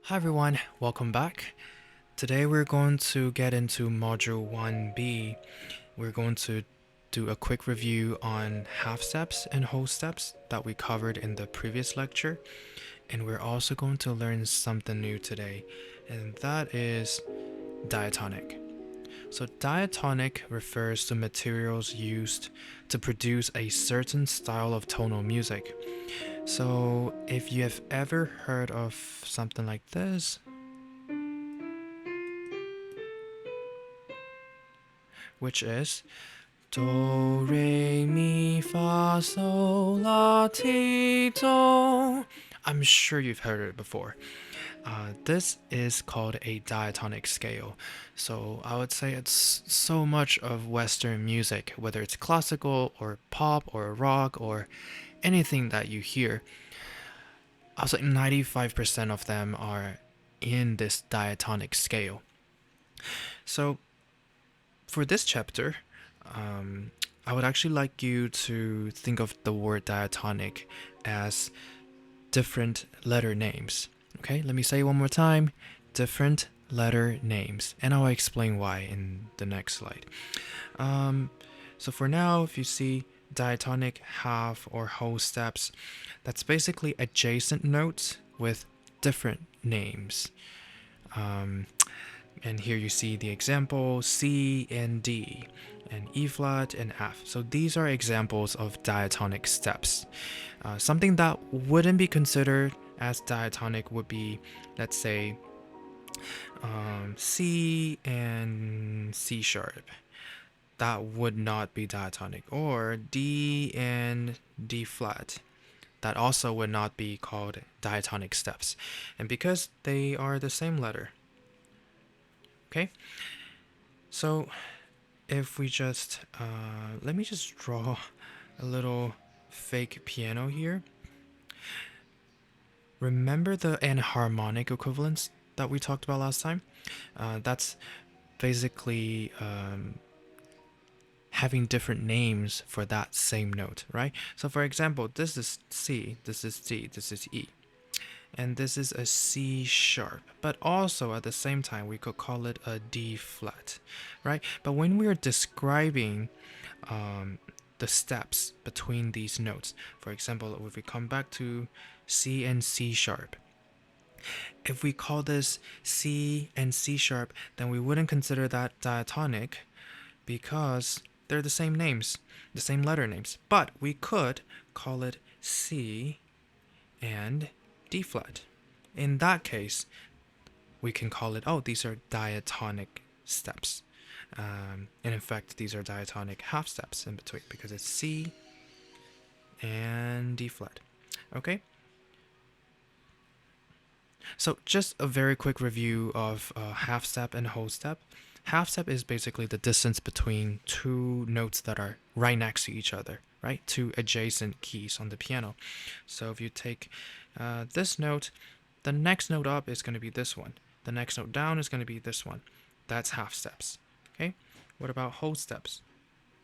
Hi everyone, welcome back. Today we're going to get into Module 1B. We're going to do a quick review on half steps and whole steps that we covered in the previous lecture. And we're also going to learn something new today, and that is diatonic. So, diatonic refers to materials used to produce a certain style of tonal music. So, if you have ever heard of something like this, which is do, re, mi, fa, sol, la, ti, do. I'm sure you've heard it before. This is called a diatonic scale. So I would say it's so much of Western music, whether it's classical or pop or rock or anything that you hear. I would say 95% of them are in this diatonic scale. So for this chapter, um, I would actually like you to think of the word diatonic as different letter names. Okay, let me say it one more time. Different letter names, and I'll explain why in the next slide. So for now, if you see diatonic, half, or whole steps, that's basically adjacent notes with different names. And here you see the example C and D, and E flat and F. So these are examples of diatonic steps. Something that wouldn't be considered as diatonic would be, let's say, C and C sharp. That would not be diatonic. Or D and D flat. That also would not be called diatonic steps. And because they are the same letter. Okay? So if we just, let me just draw a little fake piano here. Remember the enharmonic equivalence that we talked about last time? That's basically having different names for that same note, right? So for example, this is C, this is D, this is E. And this is a C sharp, but also at the same time we could call it a D flat, right? But when we are describing the steps between these notes, for example, if we come back to C and C sharp, if we call this C and C sharp, then we wouldn't consider that diatonic because they're the same names, the same letter names. But we could call it C and D flat. In that case, we can call it, oh, these are diatonic steps. And in fact, these are diatonic half steps in between because it's C and D flat. Okay? So just a very quick review of half step and whole step. Half step is basically the distance between two notes that are right next to each other, right? Two adjacent keys on the piano. So if you take this note, the next note up is going to be this one. The next note down is going to be this one. That's half steps. Okay? What about whole steps?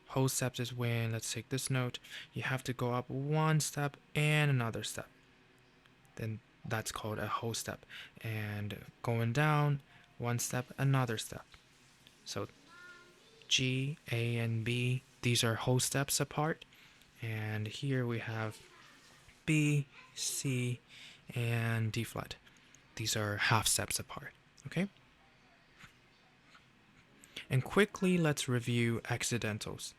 Whole steps is when, let's take this note, you have to go up one step and another step. Then that's called a whole step. And going down one step, another step. So G, A, and B, these are whole steps apart. And here we have B, C, and D flat. These are half steps apart. Okay? And quickly, let's review accidentals.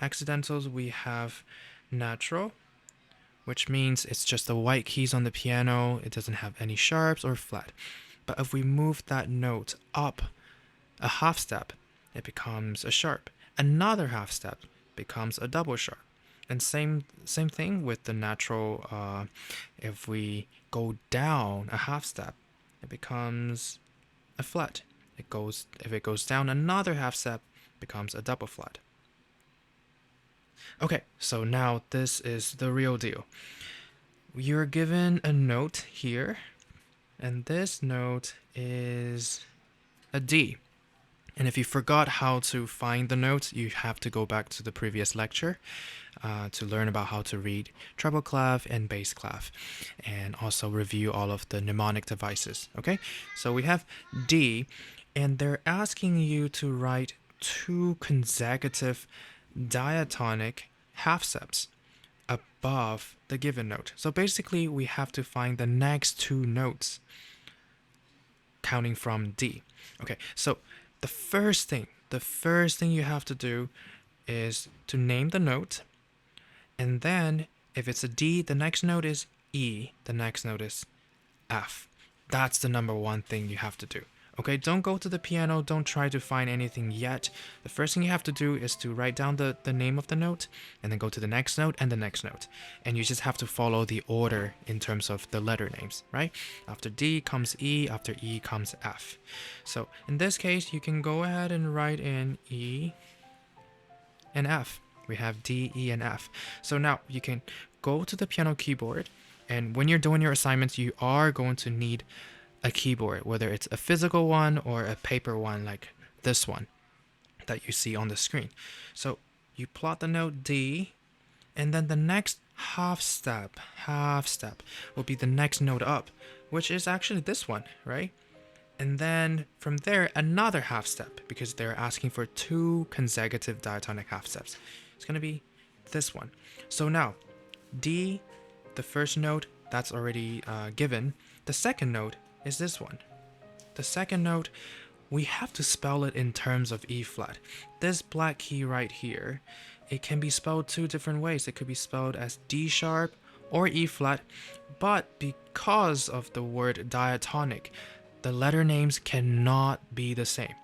Accidentals, we have natural, which means it's just the white keys on the piano. It doesn't have any sharps or flat. But if we move that note up a half step, it becomes a sharp. Another half step becomes a double sharp. And same thing with the natural. If we go down a half step, it becomes a flat. If it goes down another half step, becomes a double flat. Okay, so now this is the real deal. You're given a note here, and this note is a D. And if you forgot how to find the notes, you have to go back to the previous lecture to learn about how to read treble clef and bass clef, and also review all of the mnemonic devices. Okay, so we have D, and they're asking you to write two consecutive diatonic half steps above the given note. So basically, we have to find the next two notes counting from D. Okay, so the first thing you have to do is to name the note, and then if it's a D, the next note is E, the next note is F. That's the number one thing you have to do. Okay, don't go to the piano, don't try to find anything yet. The first thing you have to do is to write down the name of the note, and then go to the next note and the next note. And you just have to follow the order in terms of the letter names, right? After D comes E, after E comes F. So in this case, you can go ahead and write in E and F. We have D, E, and F. So now you can go to the piano keyboard, and when you're doing your assignments, you are going to need a keyboard, whether it's a physical one or a paper one like this one that you see on the screen. So you plot the note D, and then the next half step will be the next note up, which is actually this one, right? And then from there, another half step, because they're asking for two consecutive diatonic half steps. It's going to be this one. So now, D, the first note, that's already given. The second note is this one. The second note, we have to spell it in terms of E flat. This black key right here, it can be spelled two different ways. It could be spelled as D sharp or E flat, but because of the word diatonic, the letter names cannot be the same.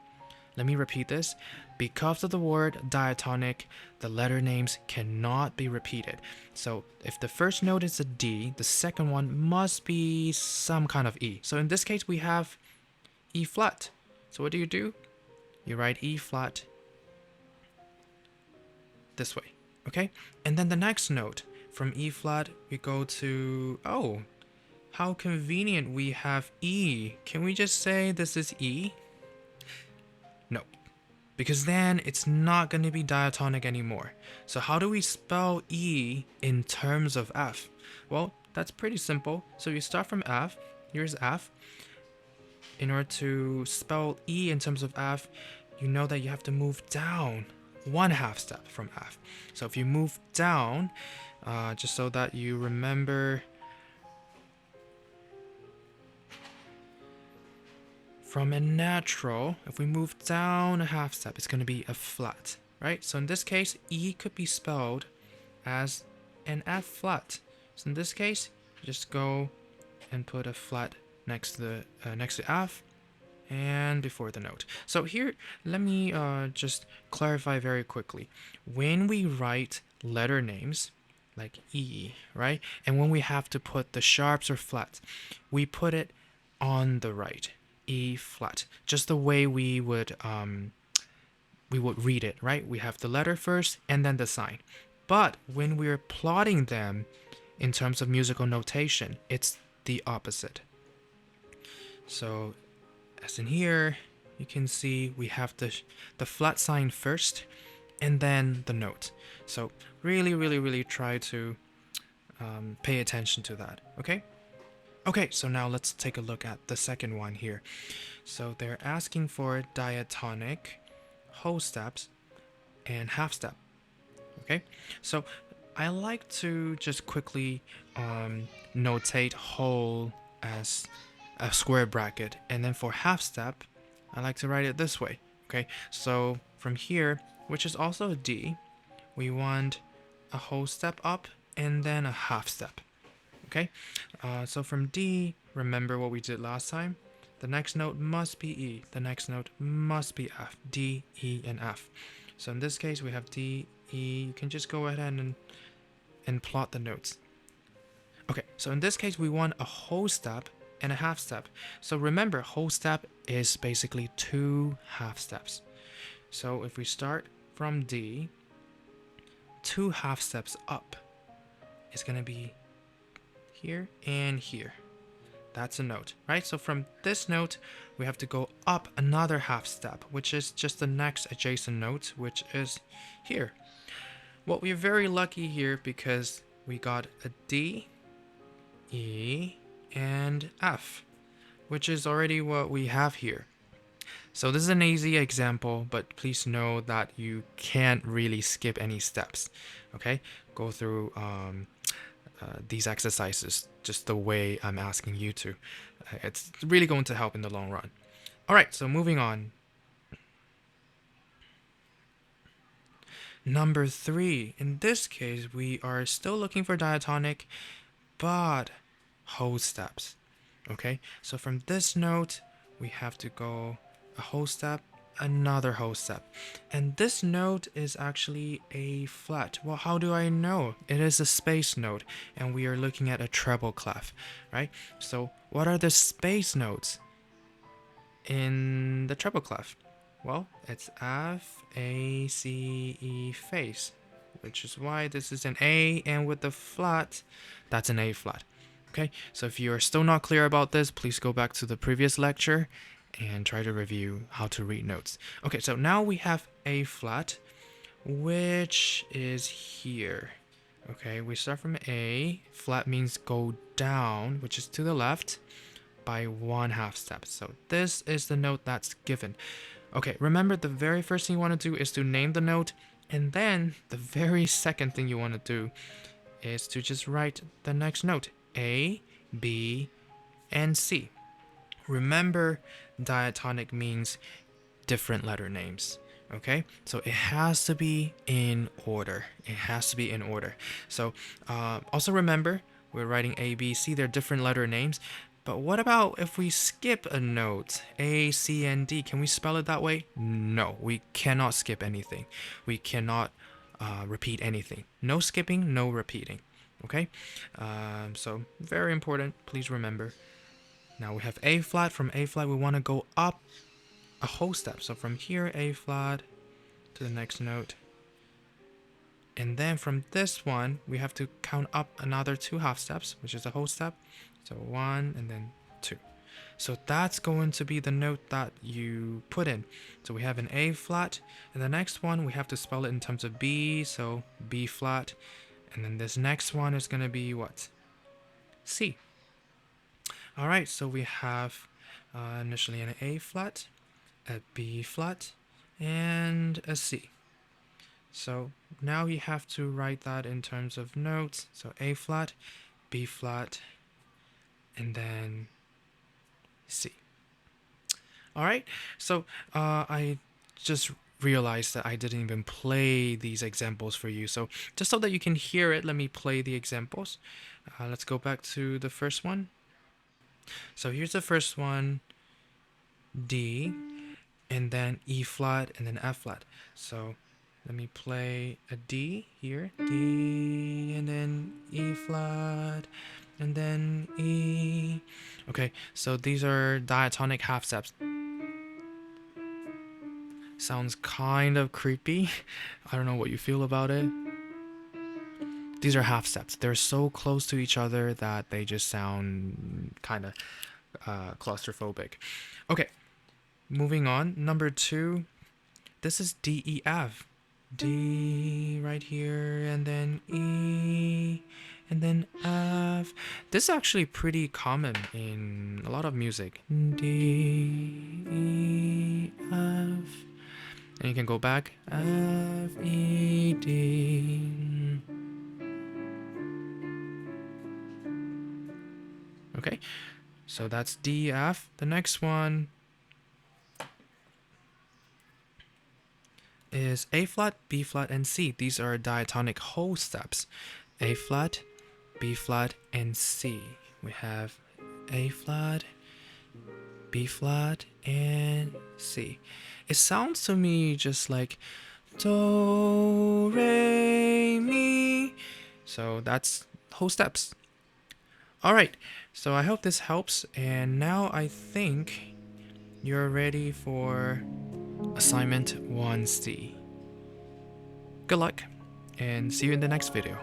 Let me repeat this. Because of the word diatonic, the letter names cannot be repeated. So if the first note is a D, the second one must be some kind of E. So in this case, we have E flat. So what do? You write E flat this way, okay? And then the next note, from E flat, we go to, oh, how convenient, we have E. Can we just say this is E? No, because then it's not going to be diatonic anymore. So how do we spell E in terms of F? Well, that's pretty simple. So you start from F. Here's F. In order to spell E in terms of F, you know that you have to move down one half step from F. So if you move down, just so that you remember, from a natural, if we move down a half step, it's going to be a flat, right? So in this case, E could be spelled as an F flat. So in this case, just go and put a flat next to F and before the note. So here, let me just clarify very quickly. When we write letter names like E, right? And when we have to put the sharps or flats, we put it on the right. E flat, just the way we would read it, right? We have the letter first and then the sign. But when we're plotting them in terms of musical notation, it's the opposite. So as in here, you can see we have the flat sign first and then the note. So really try to pay attention to that, okay? Okay, so now let's take a look at the second one here. So they're asking for diatonic, whole steps, and half step. Okay, so I like to just quickly notate whole as a square bracket, and then for half step, I like to write it this way. Okay, so from here, which is also a D, we want a whole step up and then a half step. Okay, so from D, remember what we did last time? The next note must be E. The next note must be F. D, E, and F. So in this case, we have D, E. You can just go ahead and plot the notes. Okay, so in this case, we want a whole step and a half step. So remember, whole step is basically two half steps. So if we start from D, two half steps up is going to be here and here. That's a note, right? So from this note, we have to go up another half step, which is just the next adjacent note, which is here. Well, we're very lucky here because we got a D, E, and F, which is already what we have here. So this is an easy example, but please know that you can't really skip any steps. Okay, go through these exercises just the way I'm asking you to. It's really going to help in the long run. All right, so moving on. Number 3. In this case, we are still looking for diatonic, but whole steps. Okay, so from this note, we have to go a whole step, another whole step. And this note is actually a flat. Well, how do I know? It is a space note, and we are looking at a treble clef, right? So what are the space notes in the treble clef? Well, it's F, A, C, E face, which is why this is an A, and with the flat, that's an A flat. Okay, so if you are still not clear about this, please go back to the previous lecture and try to review how to read notes. Okay, so now we have A flat, which is here. Okay, we start from A. Flat means go down, which is to the left, by 1/2 step. So this is the note that's given. Okay, remember the very first thing you want to do is to name the note, and then the very second thing you want to do is to just write the next note, A, B, and C. Remember, diatonic means different letter names. Okay, so it has to be in order. It has to be in order. So also remember, we're writing A, B, C. They're different letter names. But what about if we skip a note, A, C, and D? Can we spell it that way? No, we cannot skip anything. We cannot repeat anything. No skipping, no repeating. Okay, so very important. Please remember. Now we have A flat. From A flat, we want to go up a whole step. So from here, A flat to the next note. And then from this one, we have to count up another 2/2 steps, which is a whole step. So 1 and then 2. So that's going to be the note that you put in. So we have an A flat. And the next one, we have to spell it in terms of B. So B flat. And then this next one is going to be what? C. All right, so we have initially an A flat, a B flat, and a C. So now you have to write that in terms of notes. So A flat, B flat, and then C. All right, so I just realized that I didn't even play these examples for you. So just so that you can hear it, let me play the examples. Let's go back to the first one. So here's the first one, D, and then E flat, and then F flat. So let me play a D here, D, and then E flat, and then E. Okay, so these are diatonic half steps. Sounds kind of creepy. I don't know what you feel about it. These are half steps. They're so close to each other that they just sound kind of claustrophobic. Okay, moving on. Number 2, this is D, E, F. D right here, and then E, and then F. This is actually pretty common in a lot of music. D, E, F. And you can go back. F, E, D. Okay, so that's D, F. The next one is A flat, B flat, and C. These are diatonic whole steps. A flat, B flat, and C. We have A flat, B flat, and C. It sounds to me just like do, re, mi. So that's whole steps. All right, so I hope this helps, and now I think you're ready for assignment 1C. Good luck, and see you in the next video.